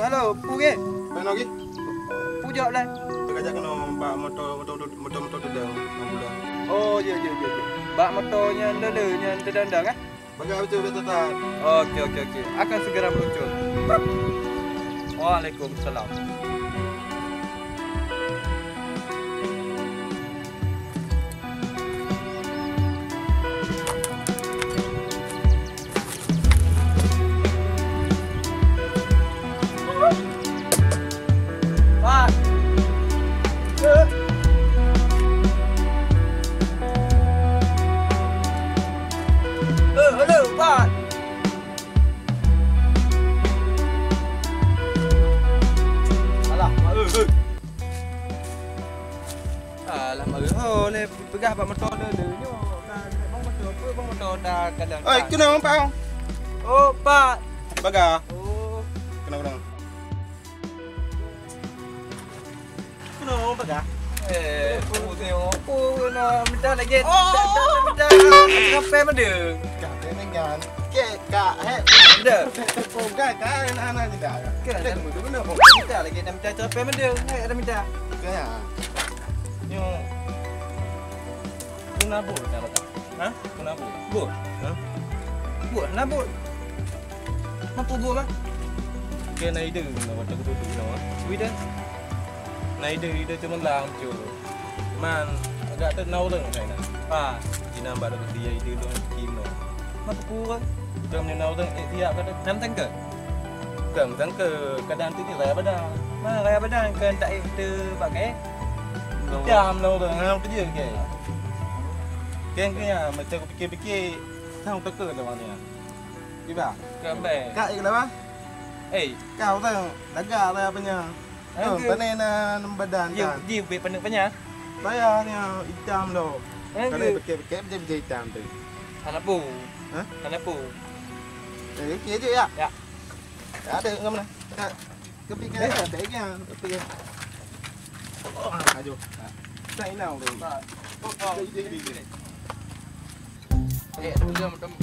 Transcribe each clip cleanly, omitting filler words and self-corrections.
halo, pu ke? Mana lagi? Pu jawab lah. Kajak kena bak motor dedang ambulan. Oh, ya. Bak motornya lelenya terdandang kan? Bagai betul tetap. Okey. Akan segera meluncur. Waalaikumsalam. Pak. Halo, Pak. Alah, oh, le pegah bak motor lelenya. Bang motor apa? Bang motor dah kadang. Oi, kena Pak. Oh, Pak. Bagai. Oh, Kena. Kena bagai. pu tengok. Pu nak minta lagi. Minta. Sampai mana? Kak dengan kek kak Ada. Oh, kak anak tidak. Kan ada tu benda. Minta lagi nak minta sampai mana? Hai, ada minta. Kaya. Yo. Nabur kan kata. Ha? Nabur. Bur. Ha? Bur nabur. Mampu bur mah? Ke nai de na wata kudu no. Wida. Nai de cuma lang chu. Man agak tu nau leng kai na. Pa, jina ba da dia ide lo kim no. Mampu kan. Dalam ni nau leng dia ka nam tang ke. Cầm tang ke kadang tu ni raya badan. Ma raya badan kan tak itu bagai. Jam lâu rồi không cái gì kìa cái nhà mà chơi cái kia sao tao cười rồi nè đi bảo cầm bè cãi cái đó ê cao tao đã gà ra bên nhà bên này là badan gì việc bên bên nhà bây giờ nè ít jam đâu cái này cái gì jam từ thằng bù hả thằng bù để kia chứ à dạ đã được không nè cái này để cái kia ayo. Saya nào rồi. Đi.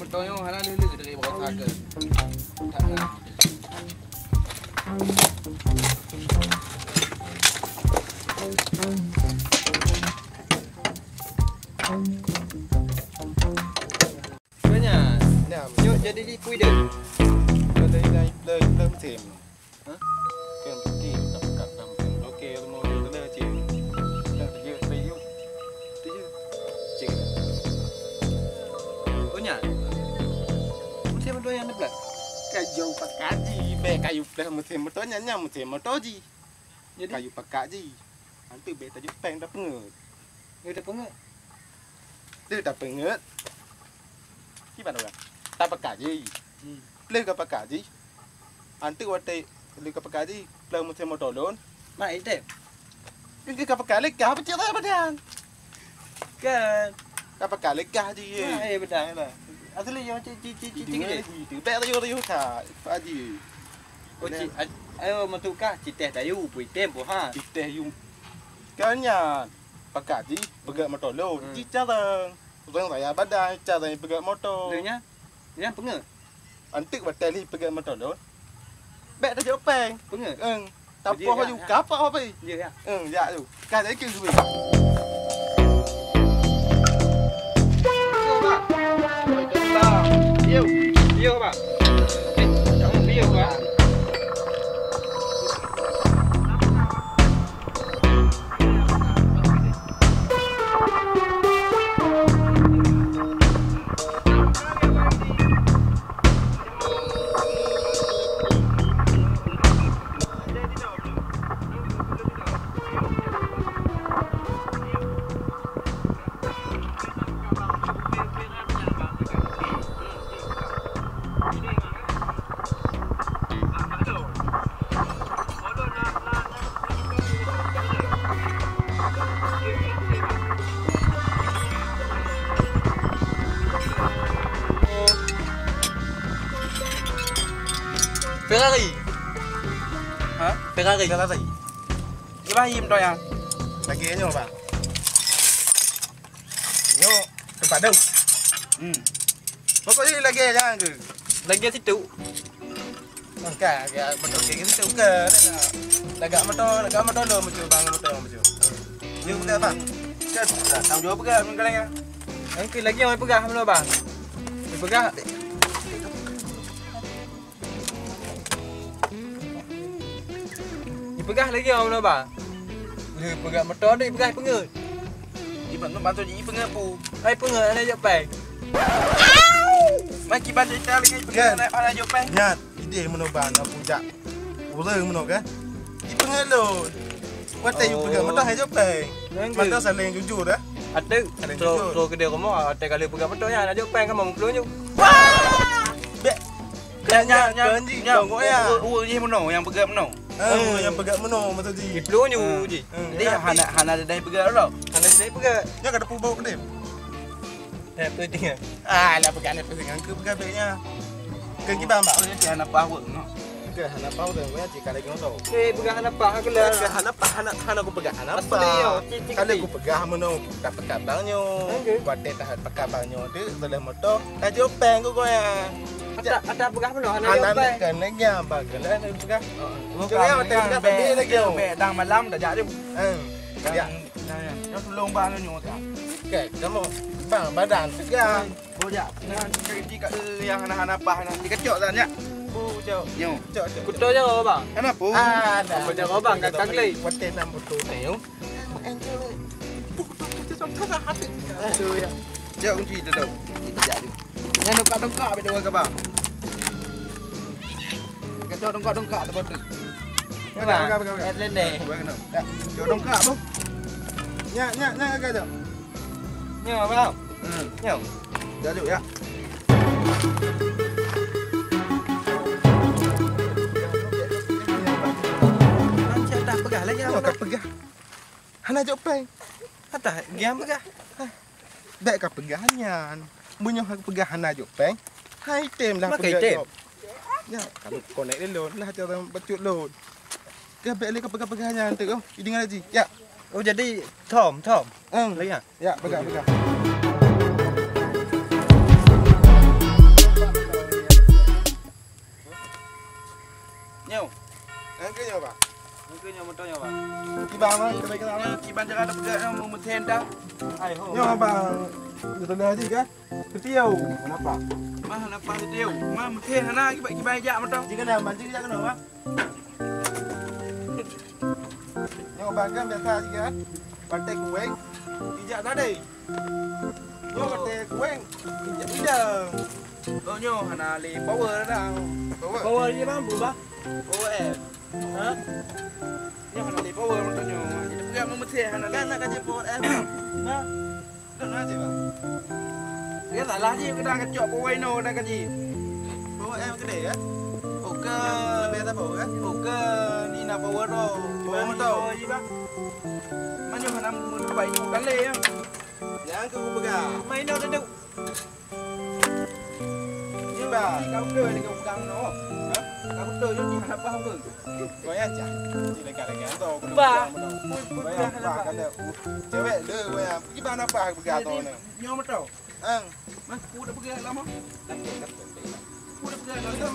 Betul yang halan dulu dari bawah saga. Banyak. Nah, yuk jadi liquid dah. Dari belum tim. Hah? Kan pergi tak dalam. Okey, mau dia cik. Dah pergi. Cik. Punya. Mesti motor yang nak. Kayu pakaji, be kayu dah musim motor nyanya musim motor ji. Jadi kayu pakaji. Nanti be tajuk peng dah pengut. Dia dah pengut. Dia dah pengut. Gimana orang? Tak pakaji. Beli ke pakaji. Nanti waktu beli ke pakaji, beli musim motor lon. Mak itu. Ini kapal lekah apa cerita badan? Kan. Kapal lekah je. Bedang lah. Asli yang cik dia. Itu tak tahu tak. Aji. Oh cik, ayo matukah cik teh tayu pui tempo ha. Cik teh you. Kanya pakai ji, pegang motor lo. Cik cara. Orang saya badan cara pegang motor. Dia nya pengut. Antik batali pegang motor lo. Bek dah jauh peng. Pengut. Tak apa you kapak apa? Ya. Ya tu. Kan saya kira tu. Yêu các bạn. Cháu yêu quá. Ferrari. Hả? Ferrari. Ferrari. Cái ba im rồi à? Lagi nyo ba? Nyo tempat dong. Pokoknya lagi jangan ke. Lagi situ. Kan, betul kayak gitu bukan. Lagak motor lo macam bang motor macam. Dia pegang bang. Kan, tahu jawab pegang mengkalang ya. Nanti lagi yang pegang mana bang? Pegang. Pegang lagi yang mana bang? Dia pegang motor ni pegang pengut. Iban tu bantu ji pengapu. Hai pengut ada japai. Maki bantu kita lagi pegang ada japai. Nyat, ide menoban aku jak. Urang meno kan? Iban lo. Wate you pegang motor hai japai. Motor saling jujur dah. Ada so kedai rumah ada kali pegang motornya ada japai kan mau keluarnya. Bek. Nya kok ya. Ni meno yang pegang meno. Yang pegang meno masa ji. Keluarnya ji. Jadi hana ada dah pegang lo. Kalau saya pegang. Nya kada pu bau kedem. Penting ah. Lah pegang ni penting ke pegang beknya. Ke kita mbak. Dia hana power no. Ke hana pau dah we ji kada kena tahu. Pegang apa aku lah. Ke hana aku pegang hana apa. Kalau aku pegang meno tak pegang bangnyo. Wate tahan pegang bangnyo tu dalam motor. Tak jopeng ko ya. Ada pegang mana? Hana kan lagi bagal ana pegang. Jangan pegang be lagi. Be dang malam dah jadi. Ya. Nó lông ba nó nhổ cả. Ke kamu bang badan tegang. Bojak. Nah, jika yang hana apa hana dikecok dah nya. Jauh. Nyo. Cok. Kutu je bang. Kenapa? Ada. Bojak bang kakak lagi. Wate nam betul teu. Enjoy. Aduh ya. Cok kunci dah dah. Jadi. Yang dongkak-dongkak be dua ke bang. Kecok dongkak-dongkak tu betul. Pegang. Lên nè. Cok dongkak bu. Nya agak tu. Nyo bang. Nyo. Jadi ya. Macam dah pegang lagi Nya ka pegang. Hana jopeng. Atas giam pegang. Dek ka pegangan. Bunyo hak pegang hana jopeng. Hai tem lah Makai tem. Ya, kalau connect dia load lah cara bacut load. Ke bek le ka pegang-pegangan tu kau. Dengar lagi. Ya. Oh jadi Tom. Lagi ah. Ya, pegang. Nyo. Angke nyo ba? Mungkin nyo motor nyo bang. Kiba mah, kita Nyo kiban jangan ada pegang mau meten dah. Hai ho. Nyo bang. Kita lihat lagi kan. Ketiau. Kenapa? Mah hana apa dia? Mah meten hana kiban jak motor. Jika dah mancing jangan kenapa? Nyo bang kan biasa juga kan. Pantai kueng. Bijak tadi. Nyo pantai kueng. Bijak. Oh nyo hana li power dah. Bawa dia bang berubah. Power Ha? Nyo hana li power motor nyo. Jadi pegang mau meten hana Kan li. nak kaji power F. Nah. Kan aja bang. Dia tak lah je kedang kecok power no dah kaji. Power F gede ya. Bukan. Lebih atas power kan? Bukan. Ni nak power tu. Power motor. Mana hana mun baik kali ya. Yang aku pegang. Main dah duduk. Ni bang. Kau betul ni kau pegang no. Ha? Kau betul je ni hana apa hamba. Kau ya cak. Ni dekat-dekat tu. Bah. Bayang apa kan dia. Cewek dia bayang. Pergi mana apa pegang tu ni. Nyo motor. Mas ku dah pegang lama. Ku dah pegang lama.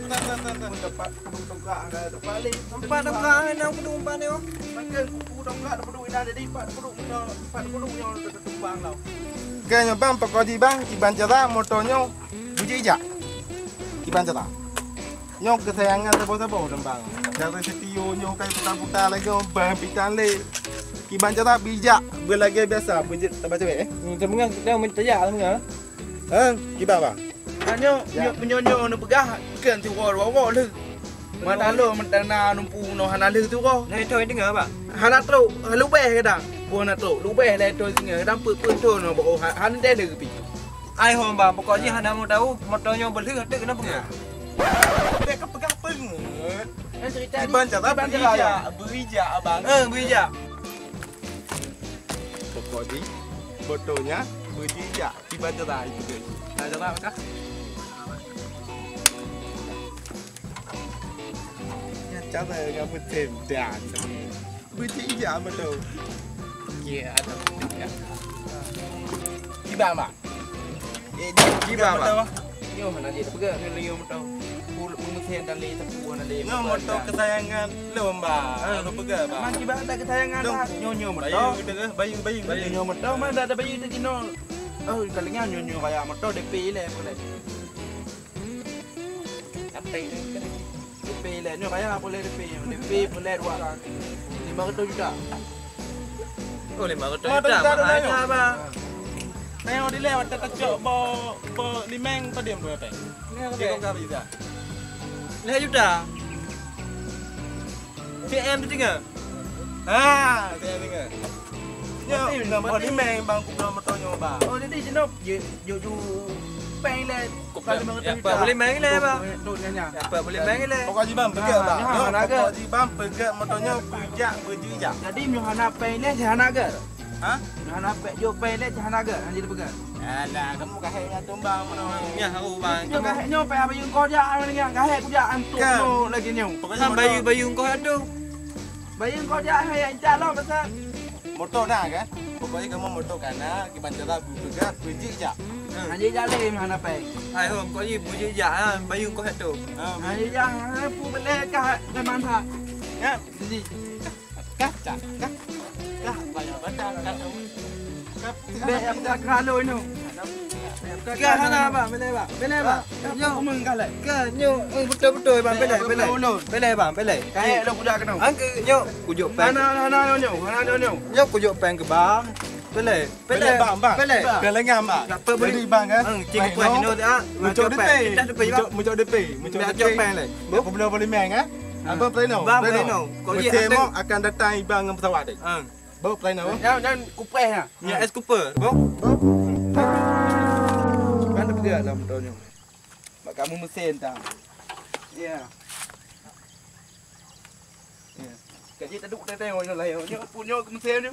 Tan. Dapat tongkak dah dapat balik. Tempat dah pegang nak kedua umpan dia. Makan ku tongkak dah peduk dah jadi 40 nyo tumbang lau. Kayaknya bang pokok di bang kiban cara motornya buji ijak. Kiban cara. Nyo kesayangan sabo-sabo bang. Cara setiu nyo kayak putar-putar lagi bang pitan le. Kiban cara bijak berlagak biasa bunyi tambah cewek Kita mengang kita minta ya mengang. Kiban bang. Nyo menyo pegah kan tu wo lu. Mana lo mentana numpu no hana lu tu ko. Này thôi dengar bang. Hana tro lu be kadang. Ko na tro lu be le to singa kadang put to no bo han de lu pi. Ai hôm bang pokoknya hana mau tahu motornya berhenti ada kenapa enggak? Dia kepegang peng. Cerita Kiban cara berijak abang. Bijak. Pokok di fotonya buji ijak kiban cara itu guys. Nah cara apa? Chắc là gặp một thêm đàn với chị giả mà đâu yeah đi bà mà Di ba ma? nyo hana dia pergi nyo motor. Pul mesin dan le tepu hana le. Nyo motor kesayangan lomba. Lu pegang bang. Man tiba ada kesayangan dah nyo motor. Bayu kita ke? Bayu. Nyo motor mana ada bayi tu kino. Oh kalingnya nyo kayak motor DP le boleh. DP le nyo kayak boleh DP. DP boleh 500 juta. Oh 500 juta mahal bang. Neo di lewat terkejut bo limeng pada diam dua peng. Dia kau berapa juta? 5 juta. CM tu tinggal. Saya dengar. Nyo, nama limeng bang kubur motor nyo bang. Oh jadi jenop yo peng le. Apa boleh main le bang? Tu nya. Apa boleh main le? Pokok jibam pegang bang. Pokok jibam pegang motornya pujak berjejak. Jadi nyo hana peng le hana ke? Ha? Hana peng yo peng le hana ke? Hanya dia pegang. Alah, kamu kahek dengan tumbang mana? Ya aku bang. Nyo kahek nyo peng apa yung kau dia ni kan kahek ku dia antuk no lagi nyo. Kan bayu kau ada. Bayu kau dia hayat jalan pasal Motor nak kan? Pokoknya kamu motor kanan, kiban cara pegang berjejak. hanya jalan hana peng. Hai hôm có gì mua gì dạ bayu kau ada. Hanya jalan pu bele ka ke mana? Ya, Jadi cắt chặt cắt. Cắt banyak batang cắt. Cắt. be apa kalau no. Ke sana bang, bele bang. Bele bang. Yo mung ka le. Ke nyo betul bang bele. Bele bang, bele. Kahek lo budak kena. Ang nyo kujuk peng. Hana nyo. Nyo kujuk peng ke bang. Bele. Bang. Bele. Bele ngam ah. Apa boleh Jadi bang kan? Cik apa hino tu ah. Muncul DP. Dah DP bang. Muncul DP. Muncul Dah DP. jok peng le. Aku boleh meng ah. Abang pleno. Bang pleno. Kau dia Mesemo akan datang ibang dengan pesawat dia. Bawa pleno. Jangan kupeh ha. Ya es cooper, bang. Kan dah pergi dalam motornya. Mak kamu mesin tak? Ya. Ya. Kaji taduk tengok nyo lah. Nyo punya mesin ni.